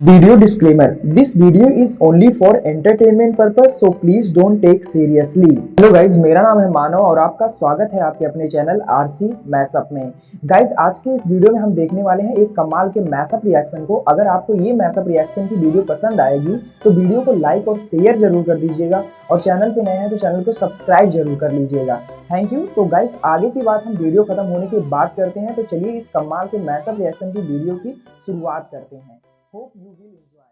Video disclaimer: This video is only for entertainment purpose, so please don't take seriously. Hello guys, मेरा नाम है मानव और आपका स्वागत है आपके अपने चैनल आरसी मैशअप में। गाइज, आज के इस वीडियो में हम देखने वाले हैं एक कमाल के मैशअप रिएक्शन को। अगर आपको ये मैशअप रिएक्शन की वीडियो पसंद आएगी तो वीडियो को लाइक और शेयर जरूर कर दीजिएगा और चैनल पे नए हैं तो चैनल को सब्सक्राइब जरूर कर लीजिएगा। Thank you. तो गाइज, आगे की बात हम वीडियो खत्म होने के बाद करते हैं, तो चलिए इस कमाल के मैशअप रिएक्शन की वीडियो की शुरुआत करते हैं। Hope you will enjoy.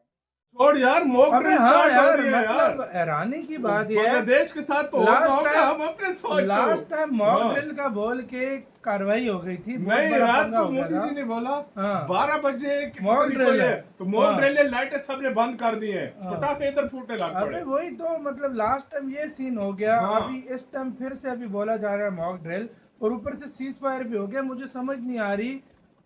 छोड़ यार, मॉक ड्रिल हाँ यार, मतलब हैरानी की बात ये है, बांग्लादेश के साथ तो हम अपने लास्ट टाइम मॉक ड्रिल का बोल के कार्रवाई हो गई थी। नहीं, रात को मोदी जी ने बोला 12 बजे मॉक ड्रिल है, तो मॉक ड्रिल लाइटें सबने बंद कर दी है, पटाखे इधर फूटने लग पड़े। वही तो मतलब लास्ट टाइम ये सीन हो गया। अभी इस टाइम फिर से अभी बोला जा रहा है मॉक ड्रिल, और ऊपर से सीज फायर भी हो गया। मुझे समझ नहीं आ रही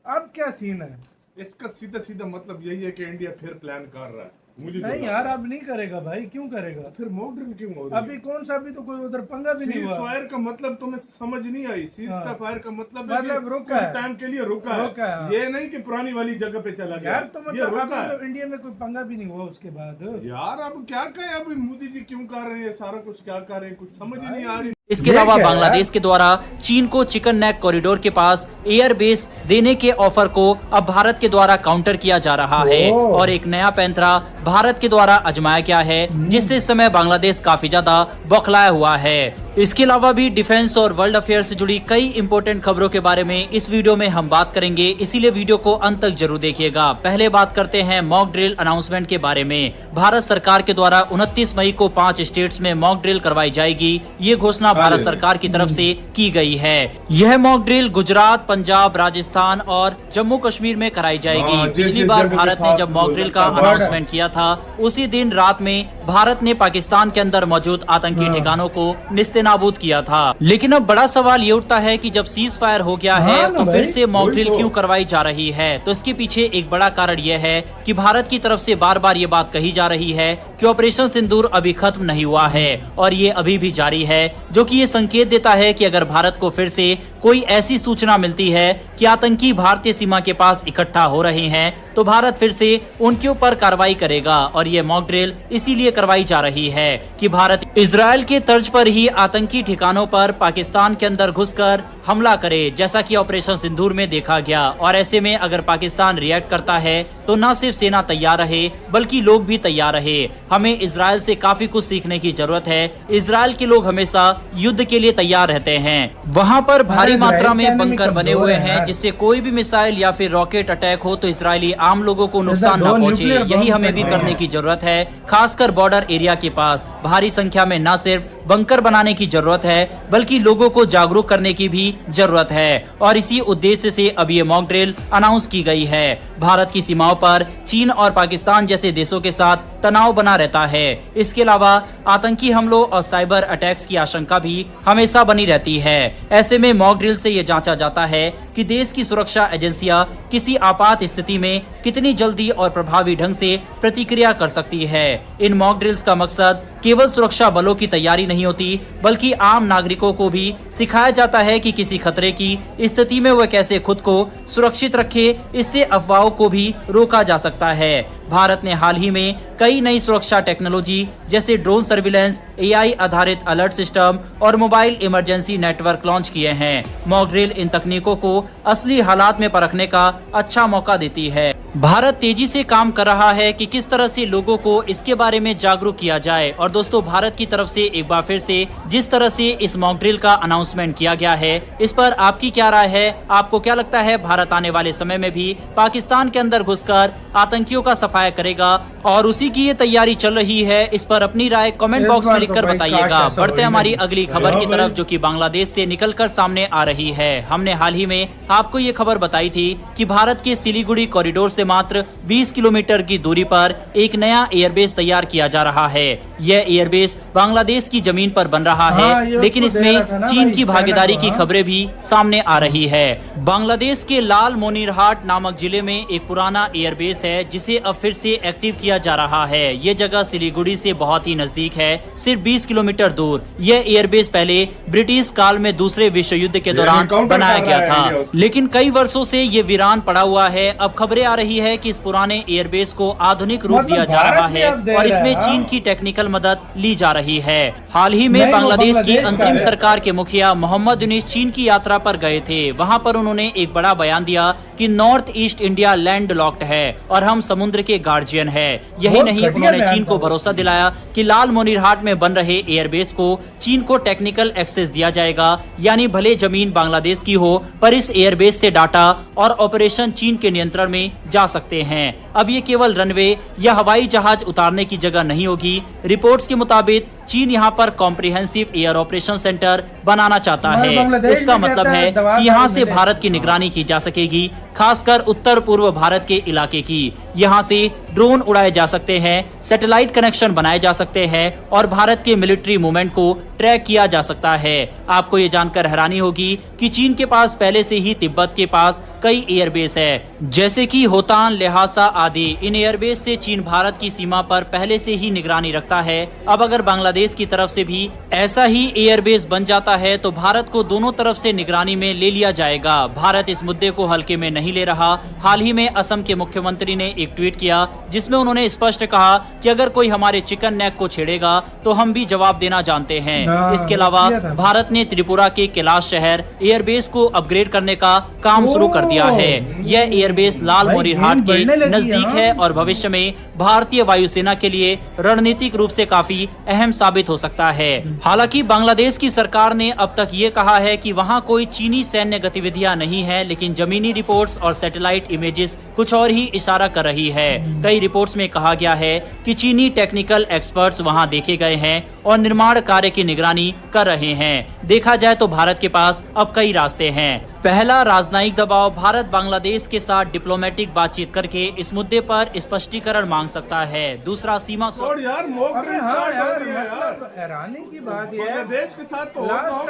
अब क्या सीन है। इसका सीधा सीधा मतलब यही है कि इंडिया फिर प्लान कर रहा है। मुझे नहीं यार, अब नहीं करेगा भाई, क्यों करेगा? फिर मॉक ड्रिल क्यों हो रहा है? अभी कौन सा, अभी तो कोई उधर पंगा भी नहीं हुआ। सीज फायर का मतलब तुम्हें समझ नहीं आई। सीज का फायर का मतलब रुका है, टाइम के लिए रुका है। ये नहीं कि पुरानी वाली जगह पे चला गया यार। तो मतलब अभी तो इंडिया में कोई पंगा भी नहीं हुआ उसके बाद। यार अब क्या कहें, अब मोदी जी क्यों कर रहे हैं सारा कुछ, क्या कर रहे हैं, कुछ समझ ही नहीं आ रही। इसके अलावा बांग्लादेश के द्वारा चीन को चिकन नेक कॉरिडोर के पास एयर बेस देने के ऑफर को अब भारत के द्वारा काउंटर किया जा रहा है और एक नया पैंतरा भारत के द्वारा आजमाया गया है, जिससे इस समय बांग्लादेश काफी ज्यादा बौखलाया हुआ है। इसके अलावा भी डिफेंस और वर्ल्ड अफेयर से जुड़ी कई इंपोर्टेंट खबरों के बारे में इस वीडियो में हम बात करेंगे, इसीलिए वीडियो को अंत तक जरूर देखिएगा। पहले बात करते हैं मॉक ड्रिल अनाउंसमेंट के बारे में। भारत सरकार के द्वारा 29 मई को 5 स्टेट्स में मॉक ड्रिल करवाई जाएगी, ये घोषणा भारत सरकार की तरफ से की गई है। यह मॉक ड्रिल गुजरात, पंजाब, राजस्थान और जम्मू कश्मीर में कराई जाएगी। पिछली बार भारत ने जब मॉक ड्रिल का अनाउंसमेंट किया था, उसी दिन रात में भारत ने पाकिस्तान के अंदर मौजूद आतंकी ठिकानों को निस्तेनाबूद किया था। लेकिन अब बड़ा सवाल ये उठता है कि जब सीज फायर हो गया है तो फिर से मॉक ड्रिल क्यों करवाई जा रही है? तो इसके पीछे एक बड़ा कारण यह है कि भारत की तरफ से बार बार ये बात कही जा रही है कि ऑपरेशन सिंदूर अभी खत्म नहीं हुआ है और ये अभी भी जारी है, जो कि ये संकेत देता है कि अगर भारत को फिर से कोई ऐसी सूचना मिलती है कि आतंकी भारतीय सीमा के पास इकट्ठा हो रहे हैं तो भारत फिर से उनके ऊपर कार्रवाई करेगा। और ये मॉक ड्रिल इसीलिए करवाई जा रही है कि भारत इजरायल के तर्ज पर ही आतंकी ठिकानों पर पाकिस्तान के अंदर घुसकर हमला करे, जैसा कि ऑपरेशन सिंदूर में देखा गया। और ऐसे में अगर पाकिस्तान रिएक्ट करता है तो न सिर्फ सेना तैयार रहे बल्कि लोग भी तैयार रहे। हमें इजरायल से काफी कुछ सीखने की जरूरत है। इजरायल के लोग हमेशा युद्ध के लिए तैयार रहते हैं। वहाँ पर भारी मात्रा में बंकर बने हुए हैं, जिससे कोई भी मिसाइल या फिर रॉकेट अटैक हो तो इजरायली आम लोगों को नुकसान न पहुंचे। यही हमें भी करने की जरूरत है, खासकर बॉर्डर एरिया के पास भारी संख्या में न सिर्फ बंकर बनाने की जरूरत है बल्कि लोगों को जागरूक करने की भी जरूरत है। और इसी उद्देश्य से अब ये मॉक ड्रिल अनाउंस की गई है। भारत की सीमाओं पर चीन और पाकिस्तान जैसे देशों के साथ तनाव बना रहता है। इसके अलावा आतंकी हमलों और साइबर अटैक्स की आशंका भी हमेशा बनी रहती है। ऐसे में मॉक ड्रिल से ये जांचा जाता है कि देश की सुरक्षा एजेंसियां किसी आपात स्थिति में कितनी जल्दी और प्रभावी ढंग से प्रतिक्रिया कर सकती है। इन मॉक ड्रिल्स का मकसद केवल सुरक्षा बलों की तैयारी नहीं होती बल्कि आम नागरिकों को भी सिखाया जाता है कि किसी खतरे की स्थिति में वह कैसे खुद को सुरक्षित रखे। इससे अफवाहों को भी रोका जा सकता है। भारत ने हाल ही में कई नई सुरक्षा टेक्नोलॉजी जैसे ड्रोन सर्विलेंस, एआई आधारित अलर्ट सिस्टम और मोबाइल इमरजेंसी नेटवर्क लॉन्च किए हैं। मॉक ड्रिल इन तकनीकों को असली हालात में परखने का अच्छा मौका देती है। भारत तेजी से काम कर रहा है कि किस तरह से लोगों को इसके बारे में जागरूक किया जाए। और दोस्तों, भारत की तरफ से एक बार फिर से जिस तरह से इस मॉक ड्रिल का अनाउंसमेंट किया गया है, इस पर आपकी क्या राय है? आपको क्या लगता है भारत आने वाले समय में भी पाकिस्तान के अंदर घुसकर आतंकियों का सफाया करेगा और उसी की ये तैयारी चल रही है? इस पर अपनी राय कमेंट बॉक्स में लिखकर बताइएगा। बढ़ते हमारी अगली खबर की तरफ, जो कि बांग्लादेश से निकलकर सामने आ रही है। हमने हाल ही में आपको ये खबर बताई थी कि भारत के सिलीगुड़ी कॉरिडोर से मात्र 20 किलोमीटर की दूरी पर एक नया एयरबेस तैयार किया जा रहा है। यह एयरबेस बांग्लादेश की जमीन पर बन रहा है, लेकिन इसमें चीन की भागीदारी की खबरें भी सामने आ रही है। बांग्लादेश के लाल मोनिरहाट नामक जिले में एक पुराना एयरबेस है जिसे अब फिर से एक्टिव किया जा रहा है। ये जगह सिलीगुड़ी से बहुत ही नजदीक है, सिर्फ 20 किलोमीटर दूर। यह एयरबेस पहले ब्रिटिश काल में दूसरे विश्व युद्ध के दौरान बनाया गया था, लेकिन कई वर्षों से ये वीरान पड़ा हुआ है। अब खबरें आ रही है कि इस पुराने एयरबेस को आधुनिक रूप दिया जा रहा है और इसमें चीन की टेक्निकल मदद ली जा रही है। हाल ही में बांग्लादेश की अंतरिम सरकार के मुखिया मोहम्मद यूनिस चीन की यात्रा पर गए थे। वहां पर उन्होंने एक बड़ा बयान दिया कि north east India land locked है और हम समुद्र के गार्जियन है। यही नहीं, उन्होंने चीन को भरोसा दिलाया कि लाल मोनिरहाट में बन रहे एयरबेस को चीन को टेक्निकल एक्सेस दिया जाएगा, यानी भले जमीन बांग्लादेश की हो पर इस एयरबेस से डाटा और ऑपरेशन चीन के नियंत्रण में जा सकते हैं। अब ये केवल रनवे या हवाई जहाज उतारने की जगह नहीं होगी। रिपोर्ट्स के मुताबिक चीन यहाँ पर कॉम्प्रिहेंसिव एयर ऑपरेशन सेंटर बनाना चाहता है। इसका मतलब है कि यहाँ से भारत की निगरानी की जा सकेगी, खासकर उत्तर पूर्व भारत के इलाके की। यहाँ से ड्रोन उड़ाए जा सकते हैं, सैटेलाइट कनेक्शन बनाए जा सकते हैं और भारत के मिलिट्री मूवमेंट को ट्रैक किया जा सकता है। आपको ये जानकर हैरानी होगी कि चीन के पास पहले से ही तिब्बत के पास कई एयरबेस है, जैसे कि होतान, लहासा आदि। इन एयरबेस से चीन भारत की सीमा पर पहले से ही निगरानी रखता है। अब अगर बांग्लादेश की तरफ से भी ऐसा ही एयरबेस बन जाता है तो भारत को दोनों तरफ से निगरानी में ले लिया जाएगा। भारत इस मुद्दे को हल्के में नहीं ले रहा। हाल ही में असम के मुख्यमंत्री ने एक ट्वीट किया जिसमें उन्होंने स्पष्ट कहा कि अगर कोई हमारे चिकन नेक को छेड़ेगा तो हम भी जवाब देना जानते हैं। इसके अलावा भारत ने त्रिपुरा के कैलाश शहर एयरबेस को अपग्रेड करने का काम शुरू कर दिया है। यह एयरबेस लाल मोनिरहाट के नजदीक है और भविष्य में भारतीय वायुसेना के लिए रणनीतिक रूप से काफी अहम साबित हो सकता है। हालांकि बांग्लादेश की सरकार ने अब तक ये कहा है कि वहां कोई चीनी सैन्य गतिविधियां नहीं है, लेकिन जमीनी रिपोर्ट्स और सैटेलाइट इमेजेस कुछ और ही इशारा कर रही है। कई रिपोर्ट्स में कहा गया है कि चीनी टेक्निकल एक्सपर्ट्स वहां देखे गए हैं और निर्माण कार्य की निगरानी कर रहे हैं। देखा जाए तो भारत के पास अब कई रास्ते हैं। पहला, राजनयिक दबाव। भारत बांग्लादेश के साथ डिप्लोमेटिक बातचीत करके इस मुद्दे पर स्पष्टीकरण मांग सकता है। दूसरा, सीमा और यार मॉक ड्रिल स्टार्ट हो गया यार। मतलब हैरानी की बात है, बांग्लादेश के साथ तो लास्ट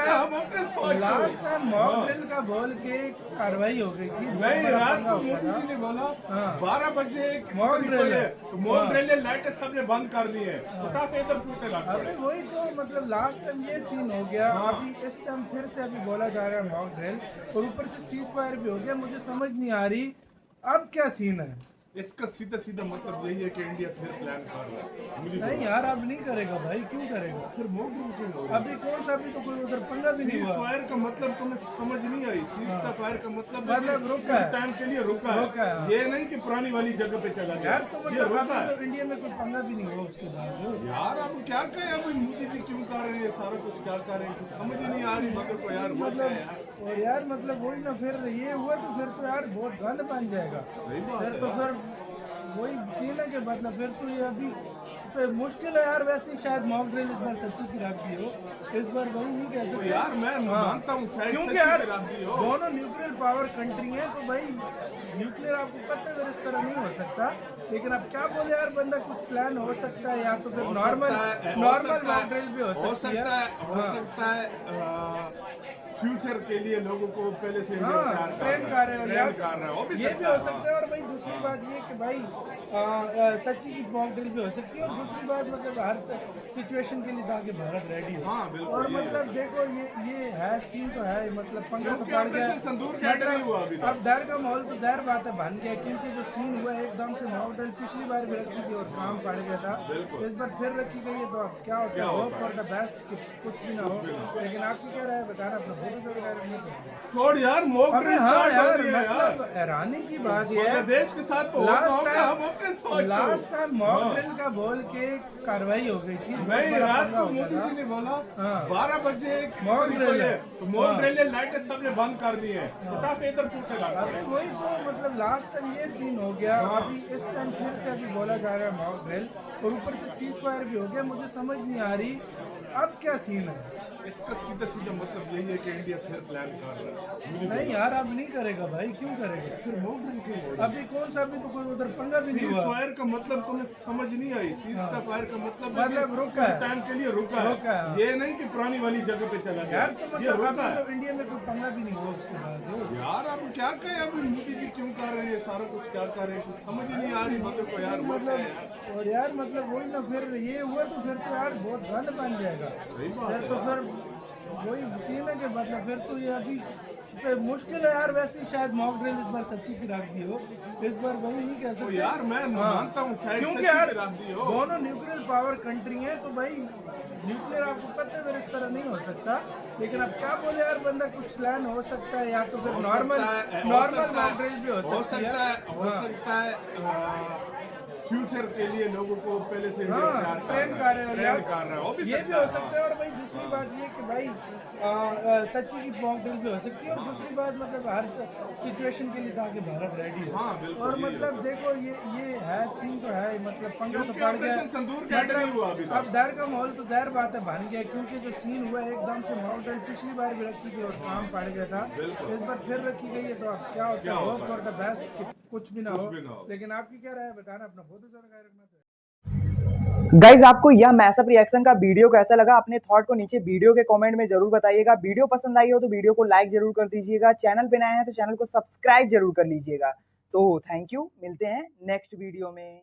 टाइम मॉक ड्रिल का बोल के कार्रवाई हो गई थी। नहीं, रात को मोदी जी ने बोला 12 बजे मॉक ड्रिल है, मॉक ड्रिल है, लाइटें सबने बंद कर दी है, पटाखे इधर फूटे लग पड़े। अभी वही तो मतलब लास्ट टाइम ये सीन हो गया। अभी इस टाइम फिर से अभी बोला जा रहा है मॉक ड्रिल और ऊपर से सीज फायर भी हो गया। मुझे समझ नहीं आ रही अब क्या सीन है। इसका सीधा सीधा मतलब यही है कि इंडिया फिर प्लान कर रहा है। नहीं यार, अब नहीं करेगा भाई, क्यों करेगा? फिर मॉक ड्रिल क्यों हो रहा है? अभी कौन सा, अभी तो कोई उधर पंगा भी नहीं सीज हुआ। फायर का मतलब तुम्हें समझ नहीं आई। सीज का फायर का मतलब रुका है, टाइम के लिए रुका है। ये नहीं कि पुरानी वाली जगह पे चला गया यार। तो ये मतलब रुका है। तो इंडिया में कोई पंगा भी नहीं हुआ उसके बाद। यार अब क्या कहें, अब मोदी जी क्यों कर रहे हैं सारा कुछ, क्या कर रहे हैं कुछ समझ ही नहीं आ रही मगर को यार। मतलब और यार मतलब वही ना, फिर ये हुआ तो फिर तो यार बहुत गंद बन जाएगा। फिर तो फिर वही सीन है कि मतलब फिर तो ये अभी पे मुश्किल है यार। वैसे शायद मॉक ड्रिल इस बार सच्ची की रख दी हो, इस बार वही नहीं कह सकते यार। मैं मानता हूँ क्योंकि यार दोनों न्यूक्लियर पावर कंट्री हैं, तो भाई न्यूक्लियर आपको पता है इस तरह नहीं हो सकता। लेकिन अब क्या बोले यार, बंदा कुछ प्लान हो सकता है या तो फिर नॉर्मल मॉक ड्रिल भी हो सकता है। हो सकता है फ्यूचर के लिए लोगों को पहले से ट्रेन कर रहे हैं, ये भी हो सकता है। और भाई दूसरी बात ये कि भाई सच्ची की मॉक ड्रिल भी हो सकती है। और दूसरी बात मतलब हर सिचुएशन के लिए ताकि भारत रेडी हो। और मतलब देखो ये है सीन तो है, मतलब पंखा तो पड़ गया, मतलब अब डर का माहौल तो ज़ाहिर बात है बन गया। क्योंकि जो सीन हुआ एकदम से मॉक ड्रिल पिछली बार भी रखी थी और काम पड़ गया था, इस बार फिर रखी गई है। तो अब क्या होता है, होप फॉर द बेस्ट कि कुछ भी ना हो। लेकिन आपको क्या राय बताना अपना छोड़ यार मॉक ड्रिल स्टार्ट हो गया यार। मतलब हैरानी की बात है, बांग्लादेश के साथ तो लास्ट टाइम मॉक ड्रिल का बोल के कार्रवाई हो गई थी। नहीं, रात को मोदी जी ने बोला 12 बजे मॉक ड्रिल है, मॉक ड्रिल है, लाइटें सबने बंद कर दी है, पटाखे इधर फूटे लग पड़े। वही तो मतलब लास्ट टाइम ये सीन हो गया। अभी इस टाइम फिर से अभी बोला जा रहा है मॉक ड्रिल और ऊपर से सीज फायर भी हो गया। मुझे समझ नहीं आ रही अब क्या सीन है? इसका सीधा सीधा मतलब यही है कि इंडिया फिर प्लान कर रहा है। नहीं यार, अब नहीं करेगा भाई, क्यों करेगा? फिर मॉक ड्रिल क्यों हो रही है? अभी कौन सा, अभी तो कोई उधर पंगा भी नहीं सीज हुआ। फायर का मतलब तुम्हें समझ नहीं आई। सीज का फायर का मतलब मतलब रुका है, टाइम के लिए रुका रुका है। है। ये नहीं कि पुरानी वाली जगह पे चला गया। यार तो ये मतलब रुका अभी है तो इंडिया में कोई पंगा भी नहीं हुआ उसके बाद। यार। अब क्या कहें, अभी मोदी जी क्यों कर रहे हैं सारा कुछ, क्या कर रहे हैं कुछ समझ ही नहीं आ रही मगर को यार। मतलब और यार मतलब वही ना, फिर ये हुआ तो फिर तो यार बहुत गंद बन जाएगा। सही बात फिर है तो यार। फिर वही सीन है कि मतलब फिर तो ये अभी मुश्किल है यार। वैसे ही शायद मॉक ड्रिल इस बार सच्ची की रख दी हो, इस बार वही नहीं कह तो सकते यार मैं मानता हूँ शायद क्योंकि सच्ची यार की राह दी हो। दोनों न्यूक्लियर पावर कंट्री हैं, तो भाई न्यूक्लियर आपको पता है फिर इस तरह नहीं हो सकता। लेकिन अब क्या बोले यार, बंदा कुछ प्लान हो सकता है, या तो फिर नॉर्मल मॉक ड्रिल भी हो सकता है। हो सकता है फ्यूचर के लिए लोगों को पहले से ट्रेन कर रहे हो ये भी हो सकता है। और भाई दूसरी बात ये कि भाई सच्ची की मॉक ड्रिल भी हो सकती है। और दूसरी बात मतलब हर सिचुएशन के लिए ताकि भारत रेडी हो। हाँ, बिल्कुल, और ये मतलब देखो ये है सीन तो है, मतलब पंगा तो पड़ ऑपरेशन सिंदूर का नहीं हुआ अभी गया। अब डर का माहौल तो जाहिर बात है बन गया, क्योंकि जो सीन हुआ एकदम से मॉक ड्रिल पिछली बार भी रखी थी और काम पड़ गया था, इस बार फिर रखी गई है। तो अब क्या होता है, होप फॉर द बेस्ट, कुछ भी ना हो। लेकिन आपकी क्या राय है बताना, अपना बहुत सारा ख्याल रखना चाहिए। गाइज आपको यह मैसअप रिएक्शन का वीडियो कैसा लगा, अपने थॉट को नीचे वीडियो के कमेंट में जरूर बताइएगा। वीडियो पसंद आई हो तो वीडियो को लाइक जरूर कर दीजिएगा। चैनल पे नए हैं तो चैनल को सब्सक्राइब जरूर कर लीजिएगा। तो थैंक यू, मिलते हैं नेक्स्ट वीडियो में।